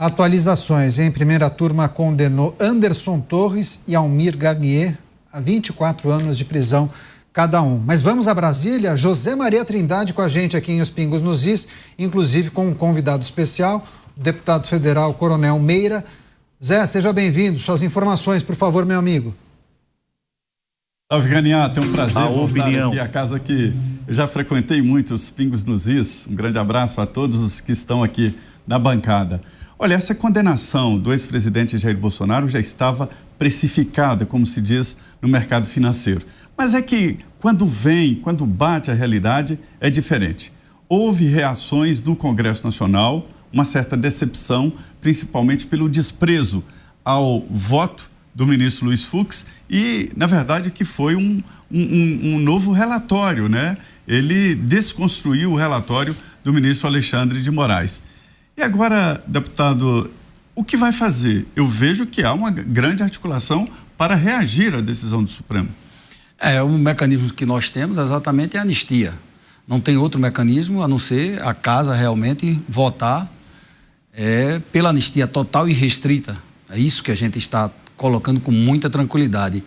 Atualizações. Em primeira turma, condenou Anderson Torres e Almir Garnier a 24 anos de prisão cada um. Mas vamos a Brasília. José Maria Trindade com a gente aqui em Os Pingos nos Is, inclusive com um convidado especial, o deputado federal Coronel Meira. Zé, seja bem-vindo. Suas informações, por favor, meu amigo. Salve, Ganiato. É um prazer voltar aqui à casa que eu já frequentei muito, Os Pingos nos Is. Um grande abraço a todos os que estão aqui na bancada. Olha, essa condenação do ex-presidente Jair Bolsonaro já estava precificada, como se diz, no mercado financeiro. Mas é que quando bate a realidade, é diferente. Houve reações no Congresso Nacional, uma certa decepção, principalmente pelo desprezo ao voto do ministro Luiz Fux e, na verdade, que foi um novo relatório, né? Ele desconstruiu o relatório do ministro Alexandre de Moraes. E agora, deputado, o que vai fazer? Eu vejo que há uma grande articulação para reagir à decisão do Supremo. O mecanismo que nós temos exatamente é a anistia. Não tem outro mecanismo a não ser a casa realmente votar pela anistia total e restrita. É isso que a gente está colocando com muita tranquilidade.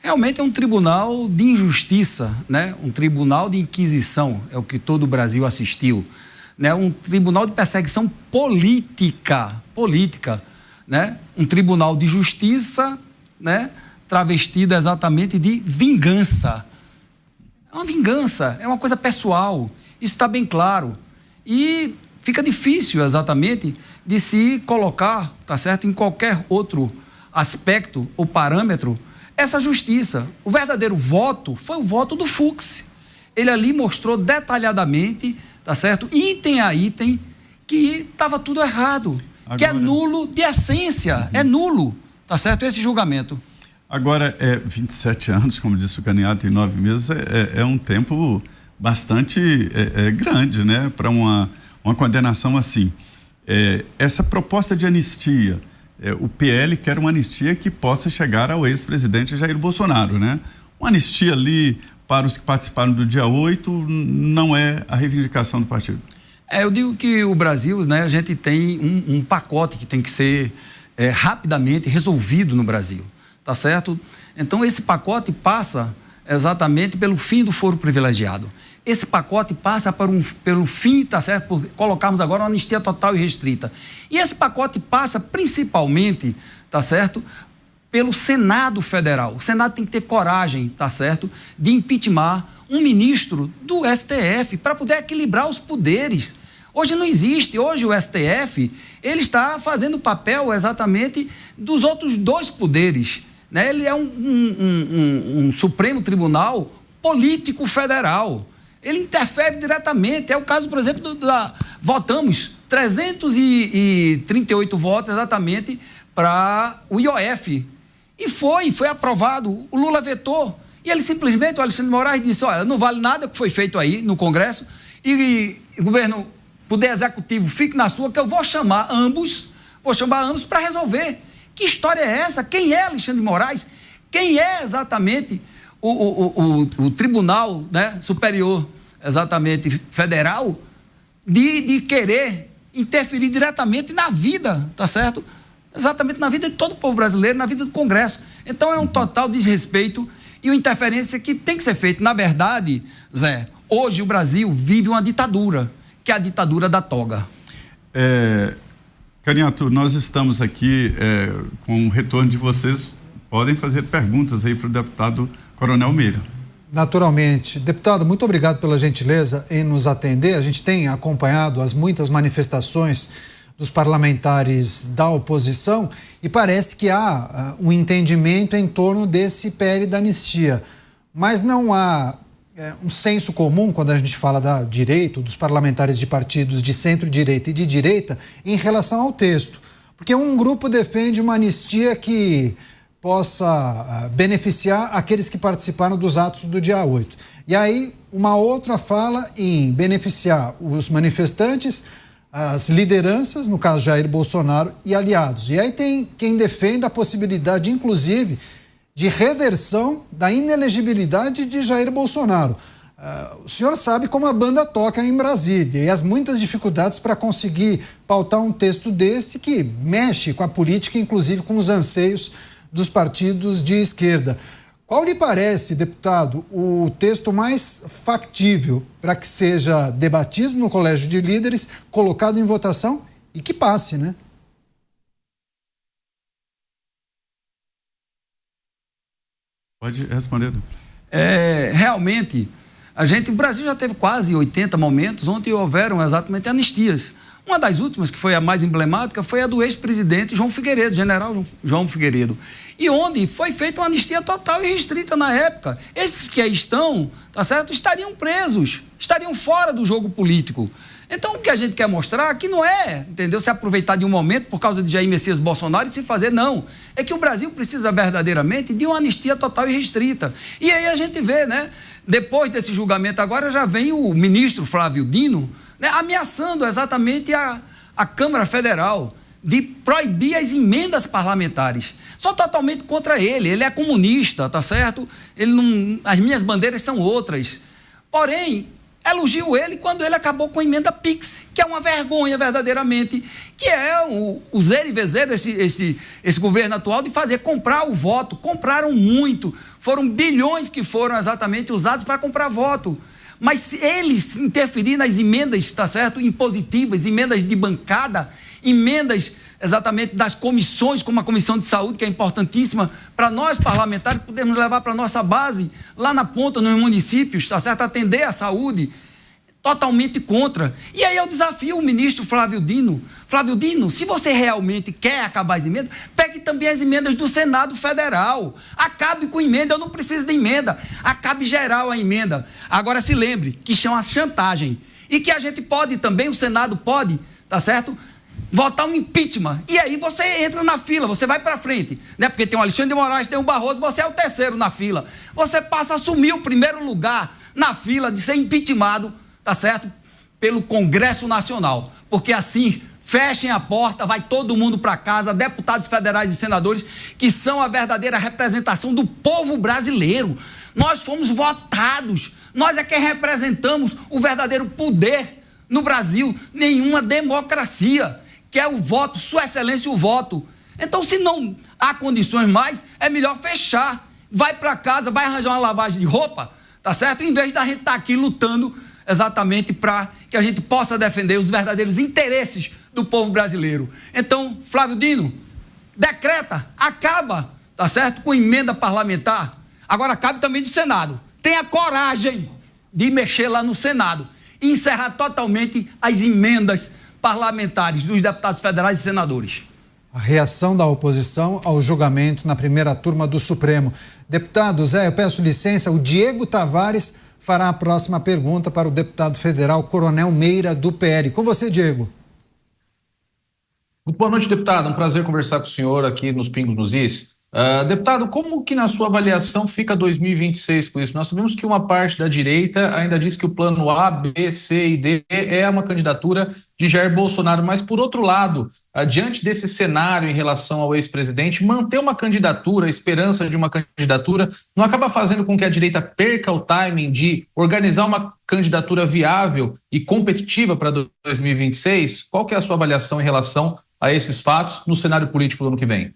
Realmente é um tribunal de injustiça, né? Um tribunal de inquisição, é o que todo o Brasil assistiu. Né? Um tribunal de perseguição política, né? Um tribunal de justiça, né? Travestido exatamente de vingança. É uma vingança, é uma coisa pessoal, isso está bem claro. E fica difícil exatamente de se colocar, tá certo, em qualquer outro aspecto ou parâmetro, essa justiça. O verdadeiro voto foi o voto do Fux. Ele ali mostrou detalhadamente, tá certo, item a item, que estava tudo errado. Agora, que é nulo de essência, é nulo, tá certo, esse julgamento. Agora, 27 anos, como disse o Ganiato, em 9 meses, é um tempo bastante grande, né, para uma condenação assim. Essa proposta de anistia, o PL quer uma anistia que possa chegar ao ex-presidente Jair Bolsonaro, né? Uma anistia ali para os que participaram do dia 8 não é a reivindicação do partido. Eu digo que o Brasil, né, a gente tem um pacote que tem que ser rapidamente resolvido no Brasil, tá certo? Então esse pacote passa exatamente pelo fim do foro privilegiado. Esse pacote passa pelo fim, tá certo? Por colocarmos agora uma anistia total e restrita. E esse pacote passa principalmente, tá certo? Pelo Senado Federal. O Senado tem que ter coragem, tá certo? De impeachment um ministro do STF para poder equilibrar os poderes. Hoje não existe. Hoje o STF, ele está fazendo o papel exatamente dos outros dois poderes, né? Ele é um Supremo Tribunal Político Federal. Ele interfere diretamente. É o caso, por exemplo, votamos 338 votos exatamente para o IOF. E foi aprovado. O Lula vetou. E ele simplesmente, o Alexandre de Moraes disse, olha, não vale nada o que foi feito aí no Congresso e o governo, poder executivo, fique na sua, que eu vou chamar ambos para resolver. Que história é essa? Quem é Alexandre de Moraes? Quem é exatamente o Tribunal, né, Superior, exatamente, Federal, de querer interferir diretamente na vida, tá certo? Exatamente na vida de todo o povo brasileiro, na vida do Congresso. Então é um total desrespeito e uma interferência que tem que ser feita. Na verdade, Zé, hoje o Brasil vive uma ditadura, que é a ditadura da toga. Ganiato, nós estamos aqui com o retorno de vocês. Podem fazer perguntas aí para o deputado Coronel Meira. Naturalmente. Deputado, muito obrigado pela gentileza em nos atender. A gente tem acompanhado as muitas manifestações dos parlamentares da oposição e parece que há um entendimento em torno desse PL da anistia. Mas não há um senso comum quando a gente fala da direita, dos parlamentares de partidos de centro-direita e de direita em relação ao texto. Porque um grupo defende uma anistia que possa beneficiar aqueles que participaram dos atos do dia 8. E aí uma outra fala em beneficiar os manifestantes, as lideranças, no caso Jair Bolsonaro e aliados. E aí tem quem defenda a possibilidade, inclusive, de reversão da inelegibilidade de Jair Bolsonaro. o senhor sabe como a banda toca em Brasília e as muitas dificuldades para conseguir pautar um texto desse que mexe com a política, inclusive com os anseios dos partidos de esquerda. Qual lhe parece, deputado, o texto mais factível para que seja debatido no Colégio de Líderes, colocado em votação e que passe, né? Pode responder. Realmente, o Brasil já teve quase 80 momentos onde houveram exatamente anistias. Uma das últimas, que foi a mais emblemática, foi a do ex-presidente João Figueiredo, general João Figueiredo. E onde foi feita uma anistia total e restrita na época. Esses que aí estão, tá certo, estariam presos, estariam fora do jogo político. Então, o que a gente quer mostrar que não é, entendeu, se aproveitar de um momento por causa de Jair Messias Bolsonaro e se fazer, não. É que o Brasil precisa verdadeiramente de uma anistia total e restrita. E aí a gente vê, né, depois desse julgamento agora já vem o ministro Flávio Dino, né, ameaçando exatamente a Câmara Federal de proibir as emendas parlamentares. Só totalmente contra ele. Ele é comunista, tá certo? As minhas bandeiras são outras. Porém, elogio ele quando ele acabou com a emenda PIX, que é uma vergonha verdadeiramente, que é o zero e vezeiro, esse governo atual, de comprar o voto. Compraram muito, foram bilhões que foram exatamente usados para comprar voto. Mas se eles interferirem nas emendas, tá certo, impositivas, emendas de bancada, emendas exatamente das comissões, como a Comissão de Saúde, que é importantíssima para nós parlamentares, podemos levar para a nossa base, lá na ponta, nos municípios, tá certo, atender a saúde, totalmente contra. E aí eu desafio o ministro Flávio Dino. Flávio Dino, se você realmente quer acabar as emendas, pegue também as emendas do Senado Federal. Acabe com emenda, eu não preciso de emenda. Acabe geral a emenda. Agora se lembre que chama chantagem. E que a gente pode também, o Senado pode, tá certo, votar um impeachment. E aí você entra na fila, você vai para frente, né? Porque tem o Alexandre de Moraes, tem o Barroso, você é o terceiro na fila. Você passa a assumir o primeiro lugar na fila de ser impeachmentado, tá certo? Pelo Congresso Nacional. Porque assim, fechem a porta, vai todo mundo para casa, deputados federais e senadores, que são a verdadeira representação do povo brasileiro. Nós fomos votados, nós é quem representamos o verdadeiro poder no Brasil, nenhuma democracia, que é o voto, Sua Excelência, o voto. Então, se não há condições mais, é melhor fechar. Vai para casa, vai arranjar uma lavagem de roupa, tá certo? Em vez da gente estar aqui lutando exatamente para que a gente possa defender os verdadeiros interesses do povo brasileiro. Então, Flávio Dino, decreta, acaba, tá certo, com emenda parlamentar. Agora cabe também do Senado. Tenha coragem de mexer lá no Senado e encerrar totalmente as emendas parlamentares dos deputados federais e senadores. A reação da oposição ao julgamento na primeira turma do Supremo. Deputado Zé, eu peço licença, o Diego Tavares fará a próxima pergunta para o deputado federal Coronel Meira, do PL. Com você, Diego. Muito boa noite, deputado. Um prazer conversar com o senhor aqui nos Pingos nos Is. Deputado, como que na sua avaliação fica 2026 com isso? Nós sabemos que uma parte da direita ainda diz que o plano A, B, C e D é uma candidatura de Jair Bolsonaro, mas por outro lado, diante desse cenário em relação ao ex-presidente, manter uma candidatura, a esperança de uma candidatura, não acaba fazendo com que a direita perca o timing de organizar uma candidatura viável e competitiva para 2026? Qual que é a sua avaliação em relação a esses fatos no cenário político do ano que vem?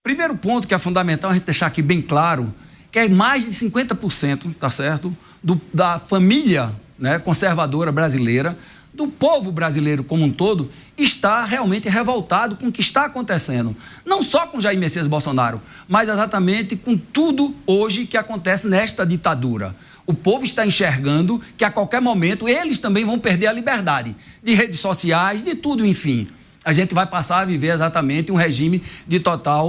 Primeiro ponto que é fundamental a gente deixar aqui bem claro, que é mais de 50%, tá certo, da família, né, conservadora brasileira, do povo brasileiro como um todo, está realmente revoltado com o que está acontecendo. Não só com Jair Messias Bolsonaro, mas exatamente com tudo hoje que acontece nesta ditadura. O povo está enxergando que a qualquer momento eles também vão perder a liberdade de redes sociais, de tudo, enfim. A gente vai passar a viver exatamente um regime de total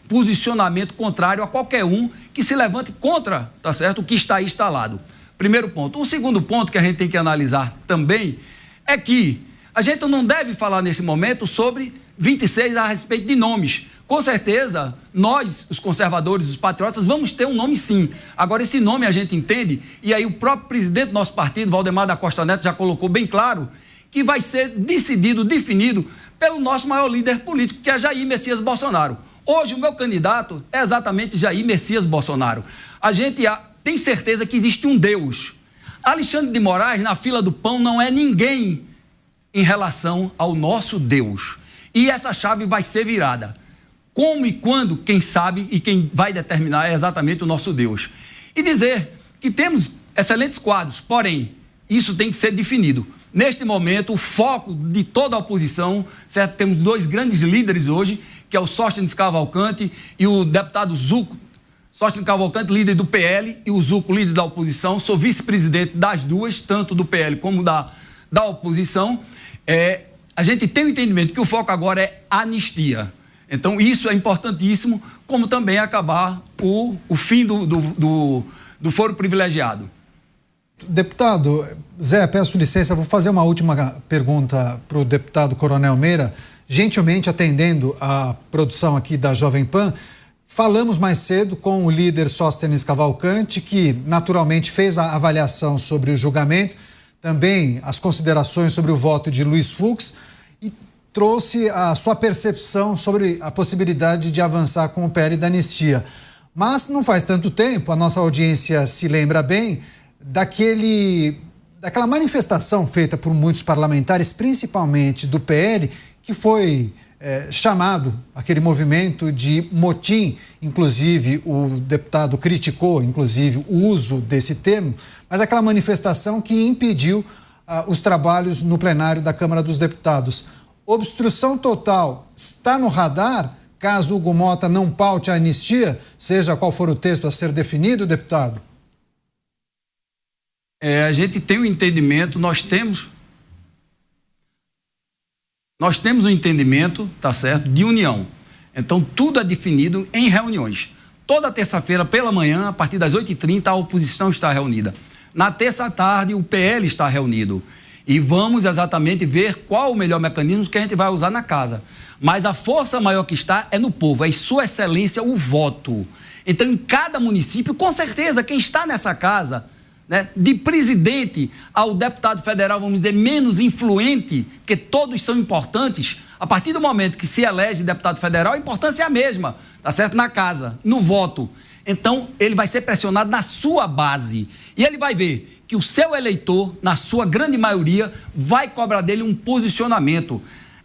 posicionamento contrário a qualquer um que se levante contra, tá certo, o que está aí instalado. Primeiro ponto. O segundo ponto que a gente tem que analisar também é que a gente não deve falar nesse momento sobre 26 a respeito de nomes. Com certeza, nós, os conservadores, os patriotas, vamos ter um nome sim. Agora, esse nome a gente entende, e aí o próprio presidente do nosso partido, Valdemar da Costa Neto, já colocou bem claro que vai ser decidido, definido pelo nosso maior líder político, que é Jair Messias Bolsonaro. Hoje o meu candidato é exatamente Jair Messias Bolsonaro. A gente tem certeza que existe um Deus. Alexandre de Moraes, na fila do pão, não é ninguém em relação ao nosso Deus. E essa chave vai ser virada. Como e quando, quem sabe, e quem vai determinar é exatamente o nosso Deus. E dizer que temos excelentes quadros, porém, isso tem que ser definido. Neste momento, o foco de toda a oposição, certo? Temos dois grandes líderes hoje, que é o Sóstenes Cavalcante e o deputado Zuco. Sóstenes Cavalcante, líder do PL, e o Zuco, líder da oposição. Sou vice-presidente das duas, tanto do PL como da oposição. A gente tem o entendimento que o foco agora é anistia. Então, isso é importantíssimo, como também acabar o fim do foro privilegiado. Deputado Zé, peço licença, vou fazer uma última pergunta para o deputado Coronel Meira, gentilmente atendendo a produção aqui da Jovem Pan. Falamos mais cedo com o líder Sóstenes Cavalcante, que naturalmente fez a avaliação sobre o julgamento, também as considerações sobre o voto de Luiz Fux e trouxe a sua percepção sobre a possibilidade de avançar com o PL da anistia. Mas não faz tanto tempo, a nossa audiência se lembra bem, daquela manifestação feita por muitos parlamentares, principalmente do PL, que foi chamado aquele movimento de motim. Inclusive o deputado criticou, inclusive, o uso desse termo, mas aquela manifestação que impediu os trabalhos no plenário da Câmara dos Deputados. Obstrução total está no radar, caso Hugo Mota não paute a anistia, seja qual for o texto a ser definido, deputado? A gente tem um entendimento, nós temos um entendimento, tá certo, de união. Então, tudo é definido em reuniões. Toda terça-feira, pela manhã, a partir das 8h30, a oposição está reunida. Na terça à tarde, o PL está reunido. E vamos exatamente ver qual o melhor mecanismo que a gente vai usar na casa. Mas a força maior que está é no povo, é em sua excelência o voto. Então, em cada município, com certeza, quem está nessa casa, né, de presidente ao deputado federal, vamos dizer, menos influente, que todos são importantes, a partir do momento que se elege deputado federal, a importância é a mesma, tá certo? Na casa, no voto. Então, ele vai ser pressionado na sua base. E ele vai ver que o seu eleitor, na sua grande maioria, vai cobrar dele um posicionamento.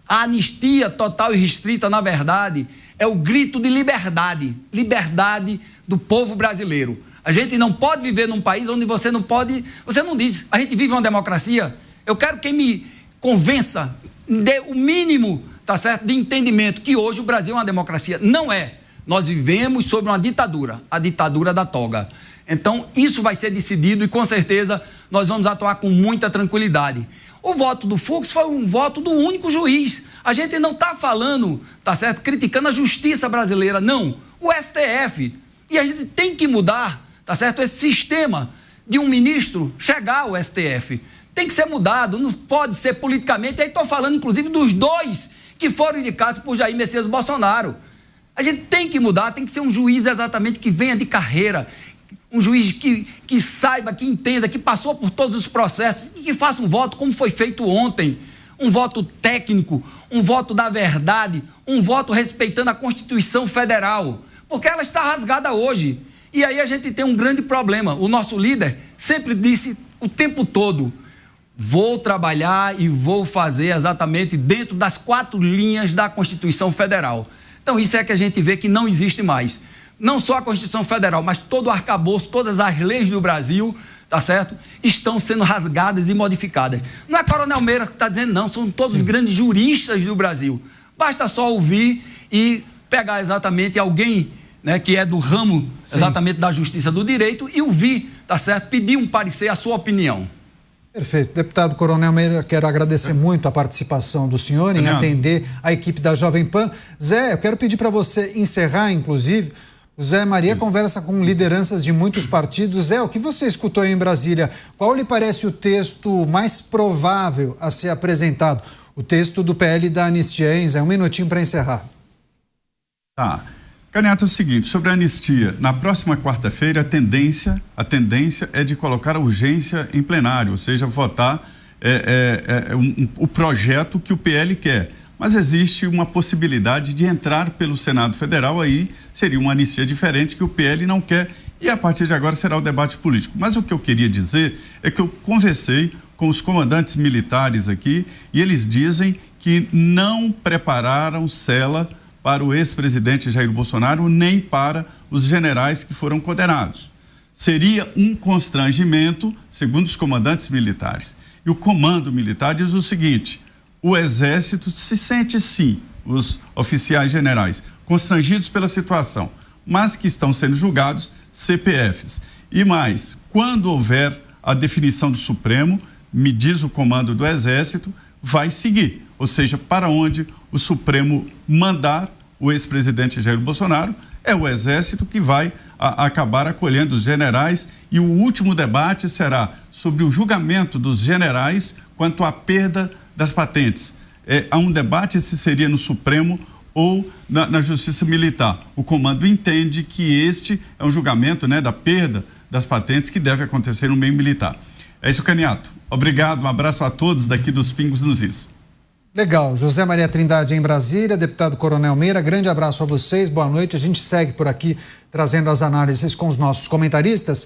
A anistia total e restrita, na verdade, é o grito de liberdade. Liberdade do povo brasileiro. A gente não pode viver num país onde você não diz, a gente vive uma democracia. Eu quero que me convença, dê o mínimo, tá certo, de entendimento que hoje o Brasil é uma democracia. Não é. Nós vivemos sob uma ditadura, a ditadura da toga. Então, isso vai ser decidido e, com certeza, nós vamos atuar com muita tranquilidade. O voto do Fux foi um voto do único juiz. A gente não está falando, tá certo, criticando a justiça brasileira, não. O STF. E a gente tem que mudar, tá certo, esse sistema de um ministro chegar ao STF. Tem que ser mudado, não pode ser politicamente. Aí estou falando, inclusive, dos dois que foram indicados por Jair Messias Bolsonaro. A gente tem que mudar, tem que ser um juiz exatamente que venha de carreira, um juiz que saiba, que entenda, que passou por todos os processos e que faça um voto como foi feito ontem. Um voto técnico, um voto da verdade, um voto respeitando a Constituição Federal, porque ela está rasgada hoje. E aí a gente tem um grande problema. O nosso líder sempre disse o tempo todo: vou trabalhar e vou fazer exatamente dentro das 4 linhas da Constituição Federal. Então isso é que a gente vê que não existe mais. Não só a Constituição Federal, mas todo o arcabouço, todas as leis do Brasil, tá certo? Estão sendo rasgadas e modificadas. Não é Coronel Meira que está dizendo, não, são todos os grandes juristas do Brasil. Basta só ouvir e pegar exatamente alguém, né, que é do ramo exatamente da justiça do direito e ouvir, tá certo? Pedir um parecer, a sua opinião. Perfeito. Deputado Coronel Meira, quero agradecer muito a participação do senhor em atender a equipe da Jovem Pan. Zé, eu quero pedir para você encerrar, inclusive. O Zé Maria conversa com lideranças de muitos partidos. Zé, o que você escutou aí em Brasília? Qual lhe parece o texto mais provável a ser apresentado? O texto do PL da anistia, hein, Zé? Um minutinho para encerrar. Tá. Caneta, é o seguinte, sobre a anistia, na próxima quarta-feira a tendência é de colocar a urgência em plenário, ou seja, votar o projeto que o PL quer. mas existe uma possibilidade de entrar pelo Senado Federal, aí seria uma anistia diferente que o PL não quer, e a partir de agora será o debate político. Mas o que eu queria dizer é que eu conversei com os comandantes militares aqui e eles dizem que não prepararam cela para o ex-presidente Jair Bolsonaro nem para os generais que foram condenados. Seria um constrangimento, segundo os comandantes militares. E o comando militar diz o seguinte: o Exército se sente sim, os oficiais generais, constrangidos pela situação, mas que estão sendo julgados CPFs. E mais, quando houver a definição do Supremo, me diz o comando do Exército, vai seguir. Ou seja, para onde o Supremo mandar o ex-presidente Jair Bolsonaro, é o Exército que vai acabar acolhendo os generais, e o último debate será sobre o julgamento dos generais quanto à perda das patentes. Há um debate se seria no Supremo ou na Justiça Militar. O comando entende que este é um julgamento, né, da perda das patentes que deve acontecer no meio militar. É isso, Caniato. Obrigado, um abraço a todos daqui dos Pingos nos Is. Legal. José Maria Trindade em Brasília, deputado Coronel Meira, grande abraço a vocês, boa noite. A gente segue por aqui trazendo as análises com os nossos comentaristas.